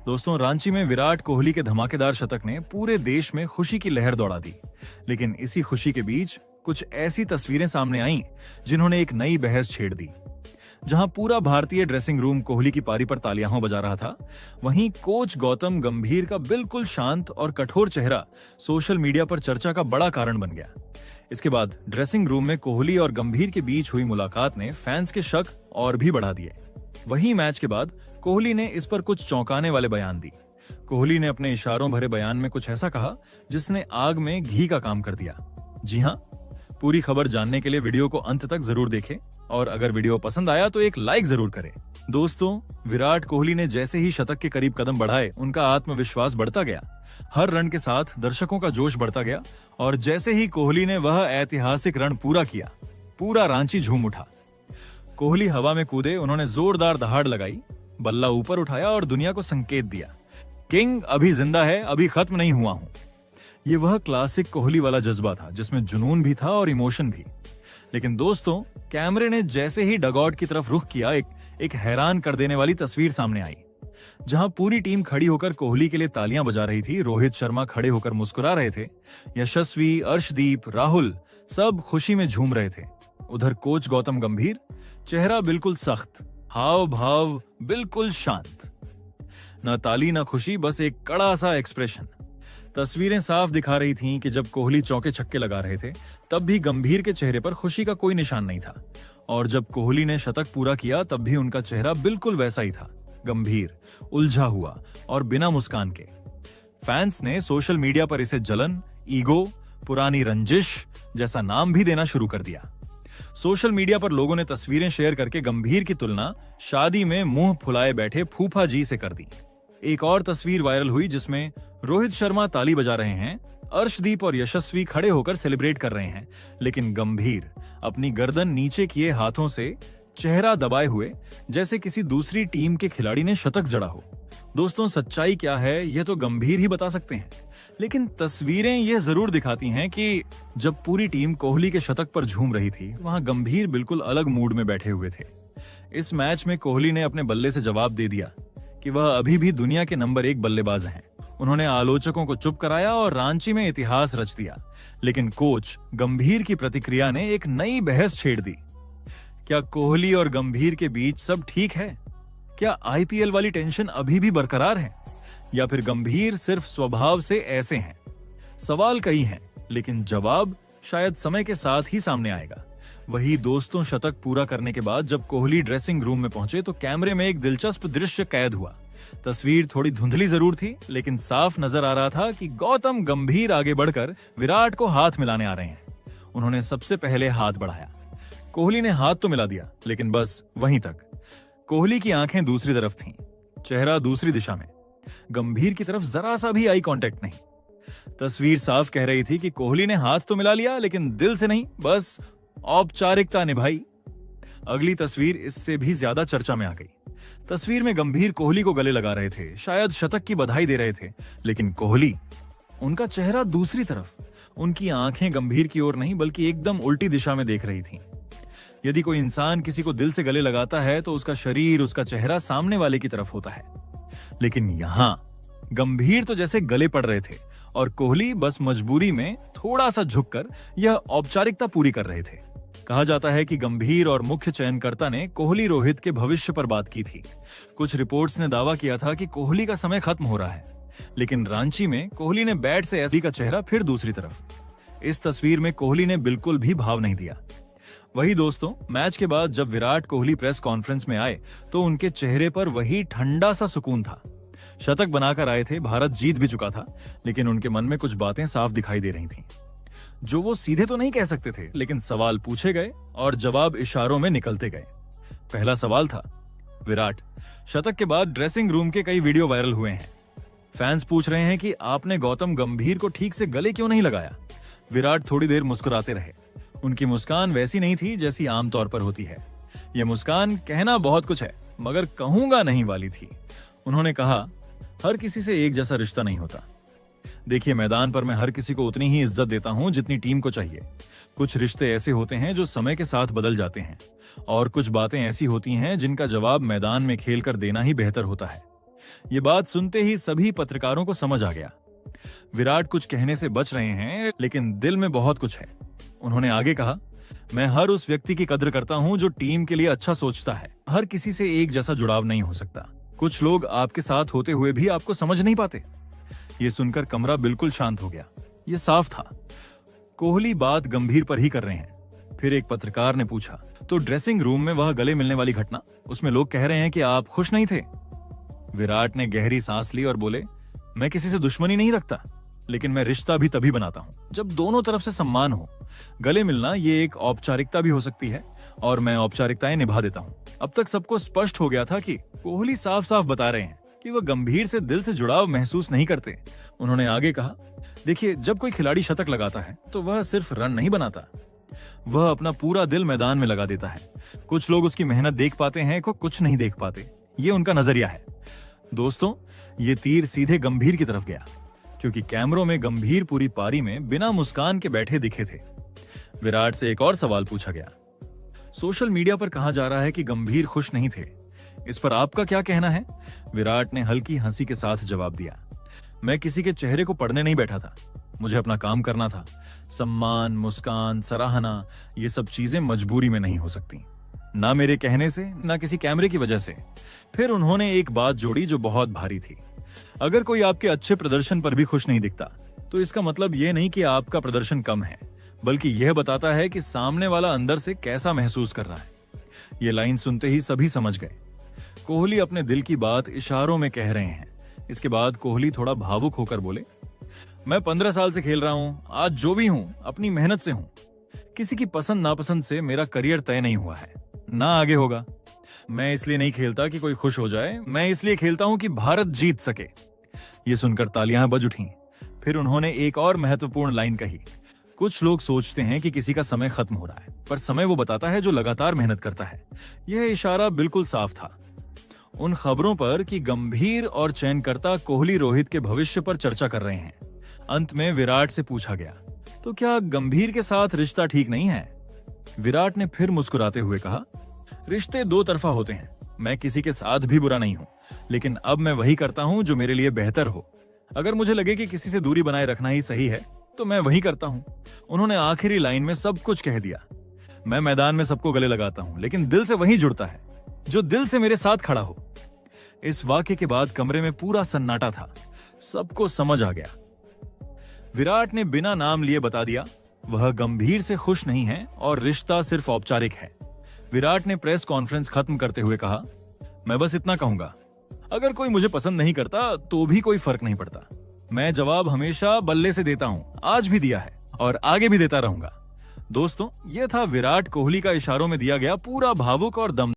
दोस्तों, रांची में विराट कोहली के धमाकेदार शतक ने पूरे देश में खुशी की लहर दौड़ा दी। लेकिन इसी खुशी के बीच कुछ ऐसी तस्वीरें सामने आईं जिन्होंने एक नई बहस छेड़ दी। जहां पूरा भारतीय ड्रेसिंग रूम कोहली की पारी पर तालियां बजा रहा था, वहीं कोच गौतम गंभीर का बिल्कुल शांत और कठोर चेहरा सोशल मीडिया पर चर्चा का बड़ा कारण बन गया। इसके बाद ड्रेसिंग रूम में कोहली और गंभीर के बीच हुई मुलाकात ने फैंस के शक और भी बढ़ा दिए। वहीं मैच के बाद कोहली ने इस पर कुछ चौंकाने वाले बयान दी। कोहली ने अपने इशारों भरे बयान में कुछ ऐसा कहा जिसने आग में घी का काम कर दिया। जी हां, पूरी खबर जानने के लिए वीडियो को अंत तक जरूर देखें और अगर वीडियो पसंद आया तो एक लाइक जरूर करें। दोस्तों, विराट कोहली ने जैसे ही शतक के करीब कदम बढ़ाए, उनका आत्मविश्वास बढ़ता गया। हर रन के साथ दर्शकों का जोश बढ़ता गया और जैसे ही कोहली ने वह ऐतिहासिक रन पूरा किया, पूरा रांची झूम उठा। कोहली हवा में कूदे, उन्होंने जोरदार दहाड़ लगाई, बल्ला ऊपर उठाया और दुनिया को संकेत दिया, किंग अभी जिंदा है, अभी खत्म नहीं हुआ हूं। ये वह क्लासिक कोहली वाला जज्बा था जिसमें जुनून भी था और इमोशन भी। लेकिन दोस्तों, कैमरे ने जैसे ही डगआउट की तरफ रुख किया, एक हैरान कर देने वाली तस्वीर सामने आई। जहां पूरी टीम खड़ी होकर कोहली के लिए तालियां बजा रही थी, रोहित शर्मा खड़े होकर मुस्कुरा रहे थे, यशस्वी, अर्शदीप, राहुल सब खुशी में झूम रहे थे। उधर कोच गौतम गंभीर, चेहरा बिल्कुल सख्त, हाव भाव बिल्कुल शांत। न ताली न खुशी, बस एक कड़ा सा एक्सप्रेशन। तस्वीरें साफ दिखा रही थीं कि जब कोहली चौके छक्के लगा रहे थे, तब भी गंभीर के चेहरे पर खुशी का कोई निशान नहीं था। और जब कोहली ने शतक पूरा किया, तब भी उनका चेहरा बिल्कुल वैसा ही था, गंभीर, उलझा हुआ और बिना मुस्कान के। फैंस ने सोशल मीडिया पर इसे जलन, ईगो, पुरानी रंजिश जैसा नाम भी देना शुरू कर दिया। सोशल मीडिया पर लोगों ने तस्वीरें शेयर करके गंभीर की तुलना शादी में मुंह फुलाए बैठे फूफा जी से कर दी। एक और तस्वीर वायरल हुई जिसमें रोहित शर्मा ताली बजा रहे हैं, अर्शदीप और यशस्वी खड़े होकर सेलिब्रेट कर रहे हैं, लेकिन गंभीर अपनी गर्दन नीचे किए हाथों से चेहरा दबाए हुए, जैसे किसी दूसरी टीम के खिलाड़ी ने शतक जड़ा हो। दोस्तों, सच्चाई क्या है यह तो गंभीर ही बता सकते हैं, लेकिन तस्वीरें यह जरूर दिखाती हैं कि जब पूरी टीम कोहली के शतक पर झूम रही थी, वहां गंभीर बिल्कुल अलग मूड में बैठे हुए थे। इस मैच में कोहली ने अपने बल्ले से जवाब दे दिया कि वह अभी भी दुनिया के नंबर 1 बल्लेबाज हैं। उन्होंने आलोचकों को चुप कराया और रांची में इतिहास रच दिया। लेकिन कोच गंभीर की प्रतिक्रिया ने एक नई बहस छेड़ दी। क्या कोहली और गंभीर के बीच सब ठीक है? क्या आईपीएल वाली टेंशन अभी भी बरकरार है, या फिर गंभीर सिर्फ स्वभाव से ऐसे हैं? सवाल कई हैं, लेकिन जवाब शायद समय के साथ ही सामने आएगा। वही दोस्तों, शतक पूरा करने के बाद जब कोहली ड्रेसिंग रूम में पहुंचे तो कैमरे में एक दिलचस्प दृश्य कैद हुआ। तस्वीर थोड़ी धुंधली जरूर थी, लेकिन साफ नजर आ रहा था कि गौतम गंभीर आगे बढ़कर विराट को हाथ मिलाने आ रहे हैं। उन्होंने सबसे पहले हाथ बढ़ाया। कोहली ने हाथ तो मिला दिया, लेकिन बस वहीं तक। कोहली की आंखें दूसरी तरफ थीं, चेहरा दूसरी दिशा में। गंभीर की तरफ जरा सा भी आई कांटेक्ट नहीं। तस्वीर साफ कह रही थी कि कोहली ने हाथ तो मिला लिया, लेकिन दिल से नहीं, बस औपचारिकता निभाई। अगली तस्वीर इससे भी ज्यादा चर्चा में आ गई। तस्वीर में गंभीर कोहली को गले लगा रहे थे, शायद शतक की बधाई दे रहे थे, लेकिन कोहली, उनका चेहरा दूसरी तरफ, उनकी आंखें गंभीर की ओर नहीं बल्कि एकदम उल्टी दिशा में देख रही थीं। यदि कोई इंसान किसी को दिल से गले लगाता है तो उसका शरीर, उसका चेहरा सामने वाले की तरफ होता है, लेकिन यहां गंभीर तो जैसे गले पड़ रहे थे और कोहली बस मजबूरी में थोड़ा सा झुककर यह औपचारिकता पूरी कर रहे थे। कहा जाता है कि गंभीर और मुख्य चयनकर्ता ने कोहली रोहित के भविष्य पर बात की थी। कुछ रिपोर्ट्स ने दावा किया था कि कोहली का समय खत्म हो रहा है, लेकिन रांची में कोहली ने बैट से ऐसी का चेहरा फिर दूसरी तरफ। इस तस्वीर में कोहली ने बिल्कुल भी भाव नहीं दिया। वही दोस्तों, मैच के बाद जब विराट कोहली प्रेस कॉन्फ्रेंस में आए तो उनके चेहरे पर वही ठंडा सा सुकून था। शतक बनाकर आए थे, भारत जीत भी चुका था, लेकिन उनके मन में कुछ बातें साफ दिखाई दे रही थीं, जो वो सीधे तो नहीं कह सकते थे, लेकिन सवाल पूछे गए और जवाब इशारों में निकलते गए। पहला सवाल था, विराट, शतक के बाद ड्रेसिंग रूम के कई वीडियो वायरल हुए हैं। फैंस पूछ रहे हैं कि आपने गौतम गंभीर को ठीक से गले क्यों नहीं लगाया? विराट थोड़ी देर मुस्कुराते रहे। उनकी मुस्कान वैसी नहीं थी जैसी आमतौर पर होती है। यह मुस्कान कहना बहुत कुछ है, मगर कहूंगा नहीं वाली थी। उन्होंने कहा, हर किसी से एक जैसा रिश्ता नहीं होता। देखिए, मैदान पर मैं हर किसी को उतनी ही इज्जत देता हूं जितनी टीम को चाहिए। कुछ रिश्ते ऐसे होते हैं जो समय के साथ बदल जाते हैं, और कुछ बातें ऐसी होती हैं जिनका जवाब मैदान में खेलकर देना ही बेहतर होता है। ये बात सुनते ही सभी पत्रकारों को समझ आ गया। विराट कुछ कहने से बच रहे हैं, लेकिन दिल में बहुत कुछ है। उन्होंने आगे कहा, मैं हर उस व्यक्ति की कद्र करता हूं जो टीम के लिए अच्छा सोचता है। हर किसी से एक जैसा जुड़ाव नहीं हो सकता। कुछ लोग आपके साथ होते हुए भी आपको समझ नहीं पाते। ये सुनकर कमरा बिल्कुल शांत हो गया। ये साफ था, कोहली बात गंभीर पर ही कर रहे हैं। फिर एक पत्रकार ने पूछा, तो ड्रेसिंग रूम में वह गले मिलने वाली घटना, उसमें लोग कह रहे हैं कि आप खुश नहीं थे। विराट ने गहरी सांस ली और बोले, मैं किसी से दुश्मनी नहीं रखता, लेकिन मैं रिश्ता भी तभी बनाता हूं जब दोनों तरफ से सम्मान हो। गले मिलना ये एक औपचारिकता भी हो सकती है और मैं औपचारिकताएं निभा देता हूं। अब तक सबको स्पष्ट हो गया था कि कोहली साफ साफ बता रहे हैं कि वह गंभीर से दिल से जुड़ाव महसूस नहीं करते। उन्होंने आगे कहा, देखिए, जब कोई खिलाड़ी शतक लगाता है तो वह सिर्फ रन नहीं बनाता, वह अपना पूरा दिल मैदान में लगा देता है। कुछ लोग उसकी मेहनत देख पाते हैं, कुछ नहीं देख पाते। ये उनका नजरिया है। दोस्तों, ये तीर सीधे गंभीर की तरफ गया, क्योंकि कैमरों में गंभीर पूरी पारी में बिना मुस्कान के बैठे दिखे थे। विराट से एक और सवाल पूछा गया, सोशल मीडिया पर कहा जा रहा है कि गंभीर खुश नहीं थे, इस पर आपका क्या कहना है? विराट ने हल्की हंसी के साथ जवाब दिया, मैं किसी के चेहरे को पढ़ने नहीं बैठा था, मुझे अपना काम करना था। सम्मान, मुस्कान, सराहना, ये सब चीजें मजबूरी में नहीं हो सकती, ना मेरे कहने से, ना किसी कैमरे की वजह से। फिर उन्होंने एक बात जोड़ी जो बहुत भारी थी, अगर कोई आपके अच्छे प्रदर्शन पर भी खुश नहीं दिखता, तो इसका मतलब यह नहीं कि आपका प्रदर्शन कम है, बल्कि यह बताता है कि सामने वाला अंदर से कैसा महसूस कर रहा है। यह लाइन सुनते ही सभी समझ गए, कोहली अपने दिल की बात इशारों में कह रहे हैं। इसके बाद कोहली थोड़ा भावुक होकर बोले, मैं 15 साल से खेल रहा हूं, आज जो भी हूं अपनी मेहनत से हूं। किसी की पसंद नापसंद से मेरा करियर तय नहीं हुआ है, ना आगे होगा। मैं इसलिए नहीं खेलता कि कोई खुश हो जाए, मैं इसलिए खेलता हूं कि भारत जीत सके। ये सुनकर तालियां बज उठीं। फिर उन्होंने एक और महत्वपूर्ण लाइन कही, कुछ लोग सोचते हैं कि किसी का समय खत्म हो रहा है, पर समय वो बताता है जो लगातार मेहनत करता है। यह इशारा बिल्कुल साफ था उन खबरों पर कि गंभीर और चयनकर्ता कोहली रोहित के भविष्य पर चर्चा कर रहे हैं। अंत में विराट से पूछा गया, तो क्या गंभीर के साथ रिश्ता ठीक नहीं है? विराट ने फिर मुस्कुराते हुए कहा, रिश्ते दो तरफा होते हैं, मैं किसी के साथ भी बुरा नहीं हूं, लेकिन अब मैं वही करता हूं जो मेरे लिए बेहतर हो। अगर मुझे लगे कि किसी से दूरी बनाए रखना ही सही है, तो मैं वही करता हूं। उन्होंने आखिरी लाइन में सब कुछ कह दिया। मैं मैदान में सबको गले लगाता हूं, लेकिन दिल से वही जुड़ता है जो दिल से मेरे साथ खड़ा हो। इस वाक्य के बाद कमरे में पूरा सन्नाटा था, सबको समझ आ गया। विराट ने बिना नाम लिए बता दिया, वह गंभीर से खुश नहीं है और रिश्ता सिर्फ औपचारिक है। विराट ने प्रेस कॉन्फ्रेंस खत्म करते हुए कहा, मैं बस इतना कहूंगा, अगर कोई मुझे पसंद नहीं करता तो भी कोई फर्क नहीं पड़ता। मैं जवाब हमेशा बल्ले से देता हूं, आज भी दिया है और आगे भी देता रहूंगा। दोस्तों, यह था विराट कोहली का इशारों में दिया गया पूरा भावुक और दम